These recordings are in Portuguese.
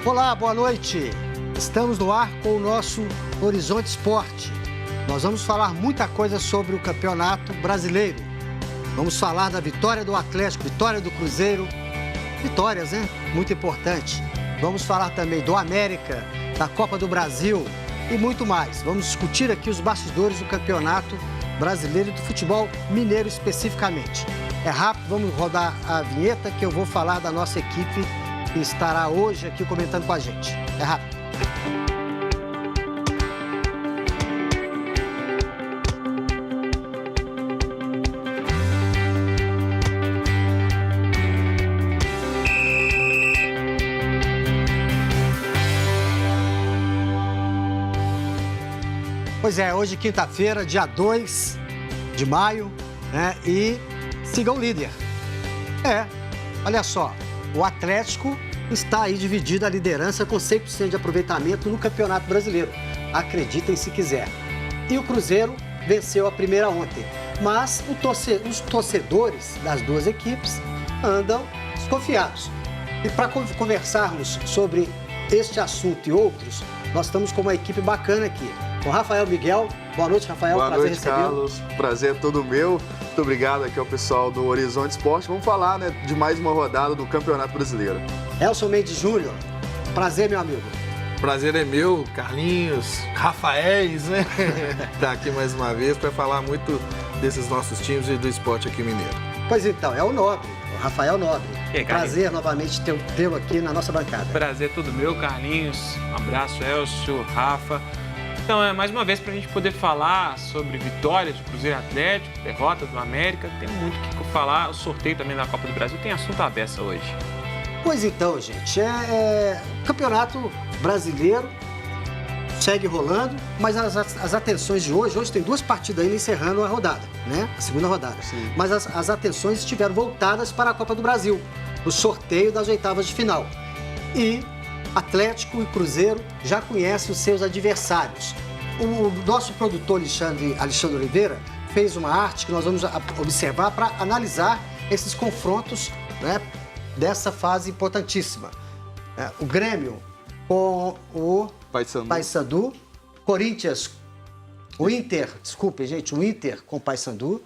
Olá, boa noite. Estamos no ar com o nosso Horizonte Esporte. Nós vamos falar muita coisa sobre o Campeonato Brasileiro. Vamos falar da vitória do Atlético, vitória do Cruzeiro. Vitórias, né? Muito importante. Vamos falar também do América, da Copa do Brasil e muito mais. Vamos discutir aqui os bastidores do Campeonato Brasileiro e do futebol mineiro especificamente. É rápido, vamos rodar a vinheta que eu vou falar da nossa equipe que estará hoje aqui comentando com a gente. É rápido. Pois é, hoje quinta-feira, dia 2 de maio, né? E siga o líder. Olha só, o Atlético está aí dividido a liderança com 100% de aproveitamento no Campeonato Brasileiro. Acreditem se quiser. E o Cruzeiro venceu a primeira ontem. Mas os torcedores das duas equipes andam desconfiados. E para conversarmos sobre este assunto e outros, nós estamos com uma equipe bacana aqui. Com Rafael Miguel. Boa noite, Rafael. Boa prazer noite, recebê-lo. Carlos. Prazer é todo meu. Muito obrigado aqui ao pessoal do Horizonte Esporte. Vamos falar, né, de mais uma rodada do Campeonato Brasileiro. Elson Mendes Júnior. Prazer, meu amigo. Prazer é meu, Carlinhos, Rafaéis, né? Tá aqui mais uma vez para falar muito desses nossos times e do esporte aqui mineiro. Pois então, é o Nobre, o Rafael Nobre. E aí, prazer novamente tê-lo aqui na nossa bancada. Prazer todo meu, Carlinhos. Um abraço, Elcio, Rafa. Então, mais uma vez, para a gente poder falar sobre vitória de Cruzeiro Atlético, derrota do América, tem muito o que falar. O sorteio também da Copa do Brasil tem assunto à beça hoje. Pois então, gente, o Campeonato Brasileiro segue rolando, mas as atenções de hoje tem duas partidas ainda encerrando a rodada, né? A segunda rodada. Sim. Mas as atenções estiveram voltadas para a Copa do Brasil, o sorteio das oitavas de final. E Atlético e Cruzeiro já conhecem os seus adversários. O nosso produtor Alexandre Oliveira fez uma arte que nós vamos observar para analisar esses confrontos, né, dessa fase importantíssima. O Grêmio com o Paysandu, Corinthians, o Inter com o Paysandu,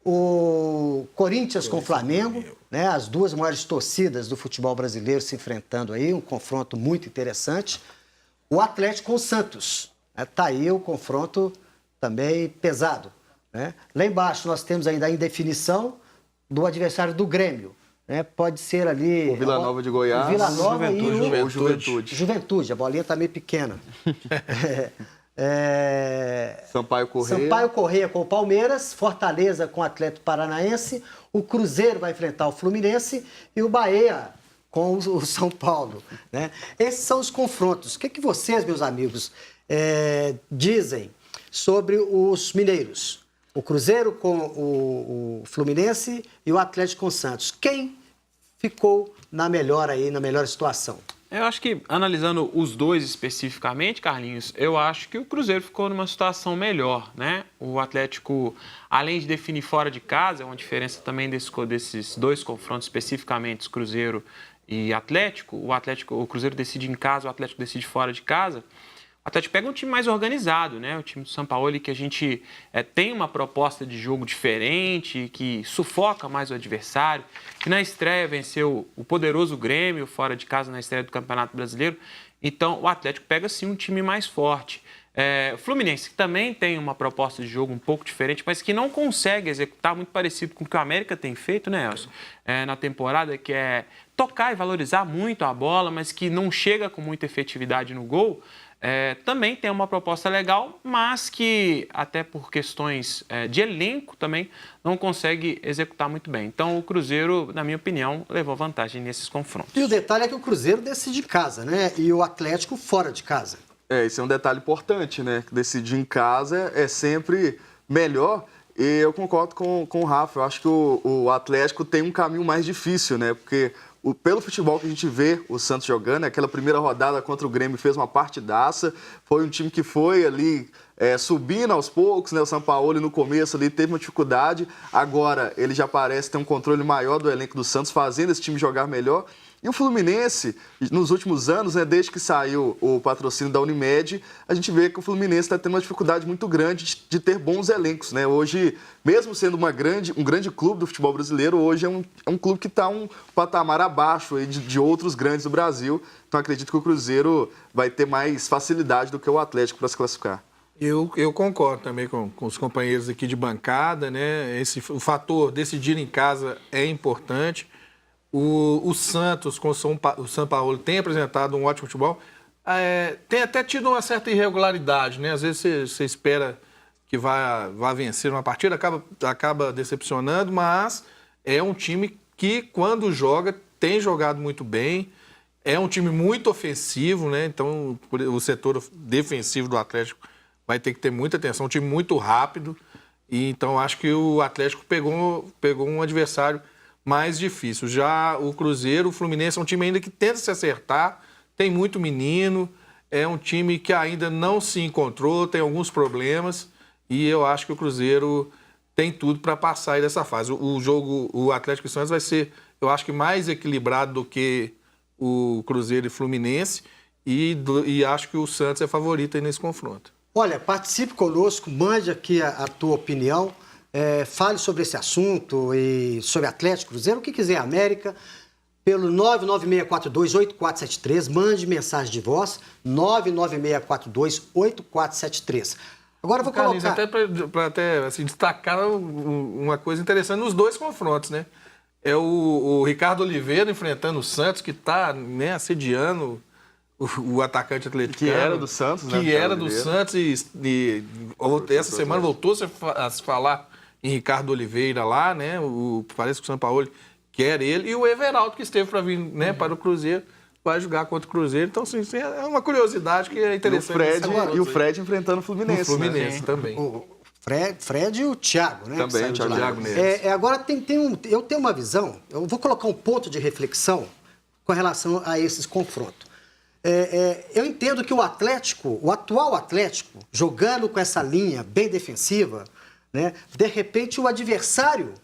o Corinthians com o Flamengo, né, as duas maiores torcidas do futebol brasileiro se enfrentando aí, um confronto muito interessante. O Atlético com o Santos, tá aí o confronto também pesado, né? Lá embaixo nós temos ainda a indefinição do adversário do Grêmio, né? Pode ser ali O Vila Nova de Goiás. o Vila Nova e o Juventude. Juventude, a bolinha tá meio pequena. Sampaio Corrêa com o Palmeiras, Fortaleza com o Atlético Paranaense, o Cruzeiro vai enfrentar o Fluminense e o Bahia com o São Paulo, né? Esses são os confrontos. O que vocês, meus amigos, dizem sobre os mineiros? O Cruzeiro com o Fluminense e o Atlético com o Santos. Quem ficou na melhor situação? Eu acho que, analisando os dois especificamente, Carlinhos, eu acho que o Cruzeiro ficou numa situação melhor, né? O Atlético, além de definir fora de casa, é uma diferença também desses dois confrontos especificamente, Cruzeiro e Atlético. O Cruzeiro decide em casa, o Atlético decide fora de casa. O Atlético pega um time mais organizado, né? O time do Sampaoli, que a gente tem uma proposta de jogo diferente, que sufoca mais o adversário, que na estreia venceu o poderoso Grêmio, fora de casa, na estreia do Campeonato Brasileiro. Então, o Atlético pega, sim, um time mais forte. O Fluminense, que também tem uma proposta de jogo um pouco diferente, mas que não consegue executar, muito parecido com o que o América tem feito, né, Elcio? Na temporada, que é tocar e valorizar muito a bola, mas que não chega com muita efetividade no gol. Também tem uma proposta legal, mas que, até por questões de elenco também, não consegue executar muito bem. Então, o Cruzeiro, na minha opinião, levou vantagem nesses confrontos. E o detalhe é que o Cruzeiro decide em casa, né? E o Atlético fora de casa. Esse é um detalhe importante, né? Decidir em casa é sempre melhor. E eu concordo com o Rafa. Eu acho que o Atlético tem um caminho mais difícil, né? Porque pelo futebol que a gente vê o Santos jogando, aquela primeira rodada contra o Grêmio fez uma partidaça, foi um time que foi ali subindo aos poucos, né? O Sampaoli no começo ali teve uma dificuldade, agora ele já parece ter um controle maior do elenco do Santos, fazendo esse time jogar melhor. E o Fluminense, nos últimos anos, né, desde que saiu o patrocínio da Unimed, a gente vê que o Fluminense está tendo uma dificuldade muito grande de ter bons elencos, né? Hoje, mesmo sendo um grande clube do futebol brasileiro, hoje é um clube que está um patamar abaixo aí de outros grandes do Brasil. Então, acredito que o Cruzeiro vai ter mais facilidade do que o Atlético para se classificar. Eu concordo também com os companheiros aqui de bancada, né? O fator decidir em casa é importante. O Santos, com o São Paulo, tem apresentado um ótimo futebol. Tem até tido uma certa irregularidade, né? Às vezes você espera que vá vencer uma partida, acaba decepcionando, mas é um time que, quando joga, tem jogado muito bem. É um time muito ofensivo, né? Então, o setor defensivo do Atlético vai ter que ter muita atenção. Um time muito rápido. E, então, acho que o Atlético pegou um adversário mais difícil. Já o Cruzeiro, o Fluminense é um time ainda que tenta se acertar, tem muito menino, é um time que ainda não se encontrou, tem alguns problemas, e eu acho que o Cruzeiro tem tudo para passar aí dessa fase. O Atlético e Santos vai ser, eu acho que mais equilibrado do que o Cruzeiro e Fluminense, e acho que o Santos é favorito aí nesse confronto. Olha, participe conosco, mande aqui a tua opinião. Fale sobre esse assunto e sobre Atlético, Cruzeiro, o que quiser, América, pelo 996428473, mande mensagem de voz, 996428473. Agora eu vou Carlinhos, colocar... Até assim, destacar uma coisa interessante nos dois confrontos, né? É o Ricardo Oliveira enfrentando o Santos, que está, né, assediando o atacante atleticano. Que era do Santos, né? Que era do Santos e essa semana voltou-se a se falar em Ricardo Oliveira lá, né? Parece que o São Paulo quer ele. E o Everaldo, que esteve para vir, né, para o Cruzeiro, vai jogar contra o Cruzeiro. Então, assim, é uma curiosidade que é interessante. E o Fred enfrentando o Fluminense. O Fluminense, né? também. O Fred e o Thiago, né? Também, o Thiago Neves. Agora, eu tenho uma visão, eu vou colocar um ponto de reflexão com relação a esses confrontos. Eu entendo que o atual Atlético, jogando com essa linha bem defensiva, né, de repente o adversário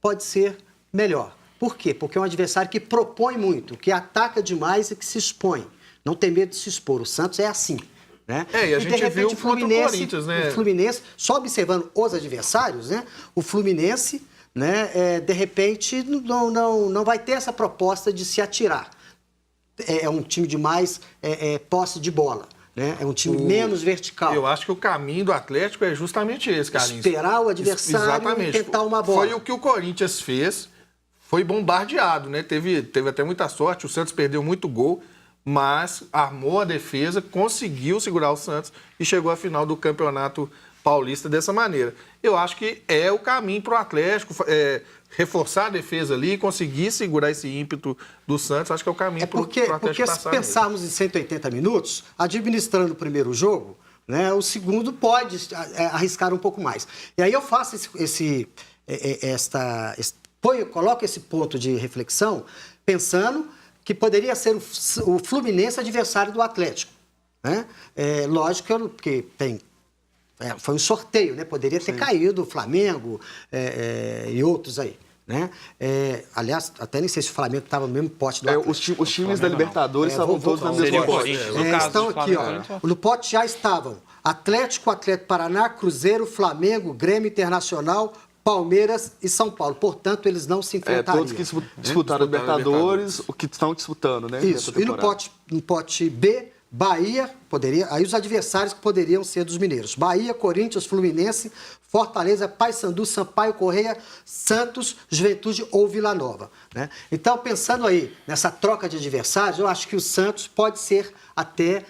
pode ser melhor. Por quê? Porque é um adversário que propõe muito, que ataca demais e que se expõe. Não tem medo de se expor. O Santos é assim. Né? E a gente de repente, viu contra o Corinthians, né? O Fluminense, só observando os adversários, né? O Fluminense, né, de repente, não vai ter essa proposta de se atirar. É um time de mais posse de bola. Né? É um time menos vertical. Eu acho que o caminho do Atlético é justamente esse, Carlinhos. Esperar o adversário e tentar uma bola. Foi o que o Corinthians fez, foi bombardeado, né? Teve até muita sorte, o Santos perdeu muito gol, mas armou a defesa, conseguiu segurar o Santos e chegou à final do Campeonato Paulista dessa maneira. Eu acho que é o caminho para o Atlético, reforçar a defesa ali, conseguir segurar esse ímpeto do Santos, acho que é o caminho para o Atlético porque passar. Se pensarmos em 180 minutos, administrando o primeiro jogo, né, o segundo pode arriscar um pouco mais. E aí eu faço coloco esse ponto de reflexão pensando que poderia ser o Fluminense adversário do Atlético. Né? Lógico que foi um sorteio, né? Poderia ter caído o Flamengo e outros aí. Né? Aliás, até nem sei se o Flamengo estava no mesmo pote do Atlético. Os times da Libertadores estavam todos no mesmo pote. Estão aqui, ó. No pote já estavam Atlético Paraná, Cruzeiro, Flamengo, Grêmio Internacional, Palmeiras e São Paulo. Portanto, eles não se enfrentariam. Todos que disputaram a Libertadores, o que estão disputando, né? Isso. E no pote B, Bahia, aí os adversários que poderiam ser dos mineiros. Bahia, Corinthians, Fluminense, Fortaleza, Paysandu, Sampaio Correia, Santos, Juventude ou Vila Nova. Né? Então, pensando aí nessa troca de adversários, eu acho que o Santos pode ser até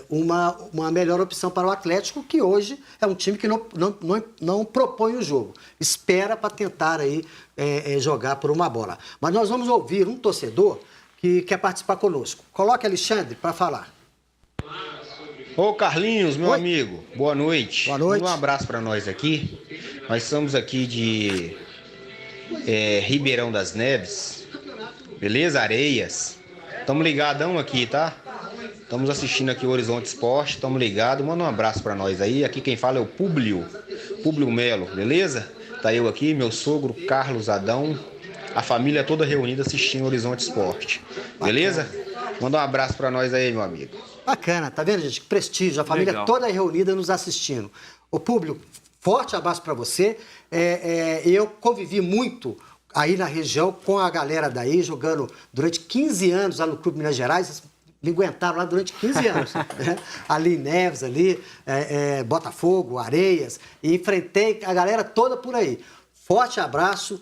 uma melhor opção para o Atlético, que hoje é um time que não propõe o jogo. Espera para tentar aí, jogar por uma bola. Mas nós vamos ouvir um torcedor que quer participar conosco. Coloque Alexandre para falar. Ô Carlinhos, meu amigo, boa noite. Boa noite. Um abraço para nós aqui. Nós somos aqui de Ribeirão das Neves, beleza? Areias. Estamos ligadão aqui, tá? Estamos assistindo aqui o Horizonte Esporte, estamos ligados. Manda um abraço para nós aí. Aqui quem fala é o Públio Melo, beleza? Tá eu aqui, meu sogro Carlos Adão, a família toda reunida assistindo o Horizonte Esporte. Beleza? Manda um abraço pra nós aí, meu amigo. Bacana, tá vendo, gente? Que prestígio, a família Legal. toda reunida nos assistindo. Ô, público, forte abraço para você. Eu convivi muito aí na região com a galera daí, jogando durante 15 anos lá no Clube Minas Gerais. Me aguentaram lá durante 15 anos. Né? Ali em Neves, Botafogo, Areias. E enfrentei a galera toda por aí. Forte abraço,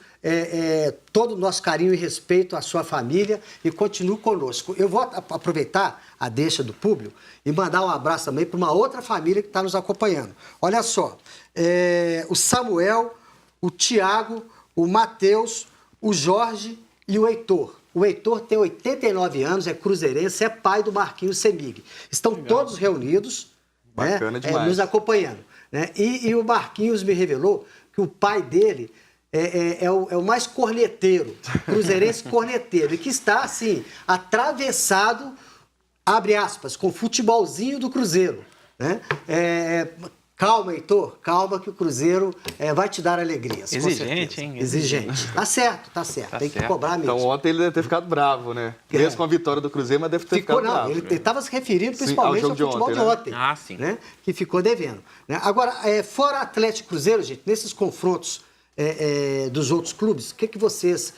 todo o nosso carinho e respeito à sua família e continue conosco. Eu vou aproveitar a deixa do público e mandar um abraço também para uma outra família que está nos acompanhando. Olha só, o Samuel, o Tiago, o Matheus, o Jorge e o Heitor. O Heitor tem 89 anos, é cruzeirense, é pai do Marquinhos Semig. Estão todos reunidos, Bacana demais. nos acompanhando. Né? E o Marquinhos me revelou que o pai dele é o mais corneteiro, cruzeirense corneteiro, e que está, assim, atravessado, abre aspas, com o futebolzinho do Cruzeiro. Né? Calma, Heitor, calma que o Cruzeiro vai te dar alegrias. Exigente, hein? Exigente. Tá certo. Tem que cobrar mesmo. Então ontem ele deve ter ficado bravo, né? Mesmo com a vitória do Cruzeiro, mas deve ter ficado bravo. Ele estava se referindo Sim, principalmente ao ao jogo futebol de de ontem. Ah, sim. Né? Que ficou devendo. Né? Agora, fora Atlético e Cruzeiro, gente, nesses confrontos dos outros clubes, o que vocês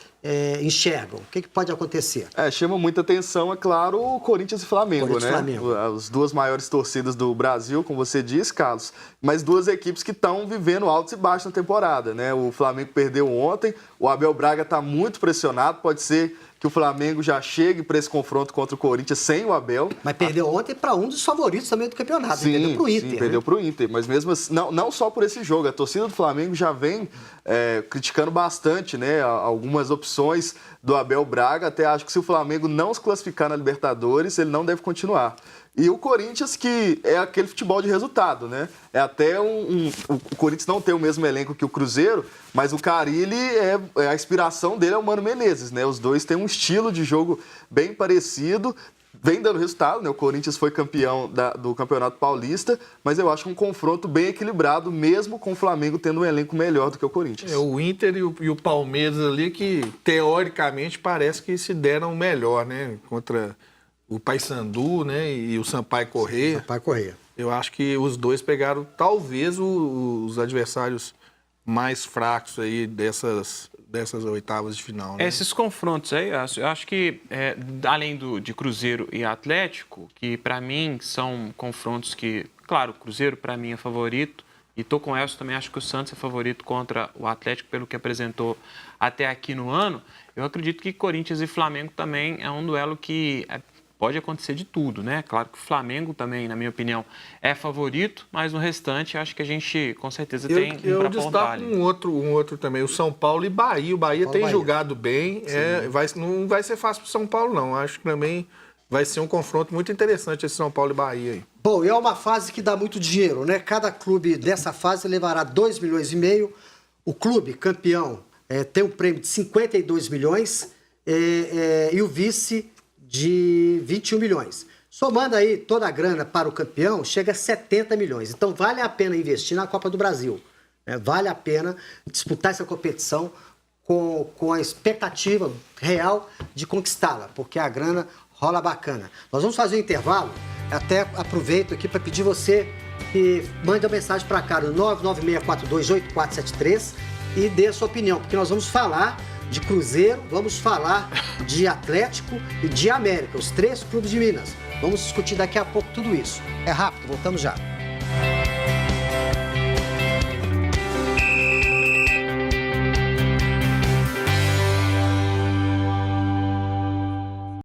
enxergam? O que pode acontecer? Chama muita atenção, é claro, o Corinthians e Flamengo, Corinthians e né? Flamengo. As duas maiores torcidas do Brasil, como você disse, Carlos, mas duas equipes que estão vivendo altos e baixos na temporada, né? O Flamengo perdeu ontem, o Abel Braga está muito pressionado, pode ser que o Flamengo já chegue para esse confronto contra o Corinthians sem o Abel. Mas perdeu ontem para um dos favoritos também do campeonato. Sim, perdeu para o Inter. sim, perdeu para o Inter. Mas mesmo assim, não só por esse jogo. A torcida do Flamengo já vem criticando bastante, né, algumas opções do Abel Braga. Até acho que se o Flamengo não se classificar na Libertadores, ele não deve continuar. E o Corinthians, que é aquele futebol de resultado, né? É até o Corinthians não tem o mesmo elenco que o Cruzeiro, mas o Carille, a inspiração dele é o Mano Menezes, né? Os dois têm um estilo de jogo bem parecido, vem dando resultado, né? O Corinthians foi campeão do Campeonato Paulista, mas eu acho um confronto bem equilibrado, mesmo com o Flamengo tendo um elenco melhor do que o Corinthians. O Inter e o Palmeiras ali que, teoricamente, parece que se deram melhor, né? Contra o Paysandu, né, e o Sampaio Corrêa. Sampaio Corrêa. Eu acho que os dois pegaram, talvez, os adversários mais fracos aí dessas oitavas de final. Né? Esses confrontos aí, eu acho que, além de Cruzeiro e Atlético, que para mim são confrontos que, claro, o Cruzeiro para mim é favorito, e tô com o Elcio também, acho que o Santos é favorito contra o Atlético pelo que apresentou até aqui no ano. Eu acredito que Corinthians e Flamengo também é um duelo que pode acontecer de tudo, né? Claro que o Flamengo também, na minha opinião, é favorito, mas no restante acho que a gente com certeza tem para apontar ali. Um outro também, o São Paulo e Bahia. O Bahia tem jogado bem, não vai ser fácil para o São Paulo, não. Acho que também vai ser um confronto muito interessante esse São Paulo e Bahia aí. Bom, e é uma fase que dá muito dinheiro, né? Cada clube dessa fase levará 2,5 milhões. O clube campeão tem um prêmio de 52 milhões e o vice de 21 milhões. Somando aí toda a grana para o campeão, chega a 70 milhões. Então, vale a pena investir na Copa do Brasil. Né? Vale a pena disputar essa competição com a expectativa real de conquistá-la, porque a grana rola bacana. Nós vamos fazer um intervalo. Até aproveito aqui para pedir você que mande uma mensagem para cá no 996428473 e dê a sua opinião, porque nós vamos falar de Cruzeiro, vamos falar de Atlético e de América, os 3 clubes de Minas. Vamos discutir daqui a pouco tudo isso. É rápido, voltamos já.